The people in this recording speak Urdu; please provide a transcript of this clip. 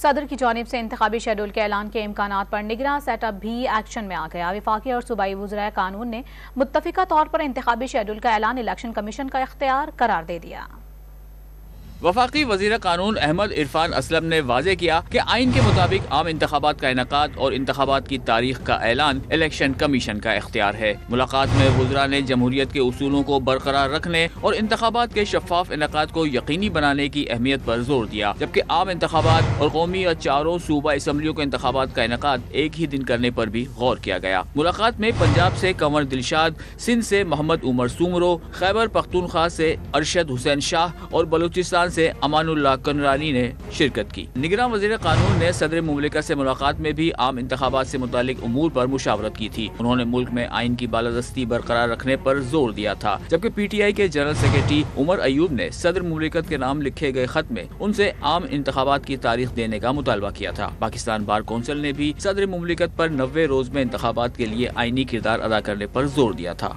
صدر کی جانب سے انتخابی شیڈول کے اعلان کے امکانات پر نگراں سیٹ اپ بھی ایکشن میں آ گیا۔ وفاقی اور صوبائی وزرائے قانون نے متفقہ طور پر انتخابی شیڈول کا اعلان الیکشن کمیشن کا اختیار قرار دے دیا۔ وفاقی وزیر قانون احمد عرفان اسلم نے واضح کیا کہ آئین کے مطابق عام انتخابات کا انعقاد اور انتخابات کی تاریخ کا اعلان الیکشن کمیشن کا اختیار ہے۔ ملاقات میں وزراء نے جمہوریت کے اصولوں کو برقرار رکھنے اور انتخابات کے شفاف انعقاد کو یقینی بنانے کی اہمیت پر زور دیا، جبکہ عام انتخابات اور قومی یا چاروں صوبہ اسمبلیوں کے انتخابات کا انعقاد ایک ہی دن کرنے پر بھی غور کیا گیا۔ ملاقات میں پنجاب سے کنور دلشاد، سندھ سے محمد عمر سومرو، خیبر پختونخوا سے ارشد حسین شاہ اور بلوچستان سے امان اللہ کنرانی نے شرکت کی۔ نگراں وزیر قانون نے صدر مملکت سے ملاقات میں بھی عام انتخابات سے متعلق امور پر مشاورت کی تھی۔ انہوں نے ملک میں آئین کی بالادستی برقرار رکھنے پر زور دیا تھا، جبکہ پی ٹی آئی کے جنرل سیکرٹری عمر ایوب نے صدر مملکت کے نام لکھے گئے خط میں ان سے عام انتخابات کی تاریخ دینے کا مطالبہ کیا تھا۔ پاکستان بار کونسل نے بھی صدر مملکت پر 90 روز میں انتخابات کے لیے آئینی کردار ادا کرنے پر زور دیا تھا۔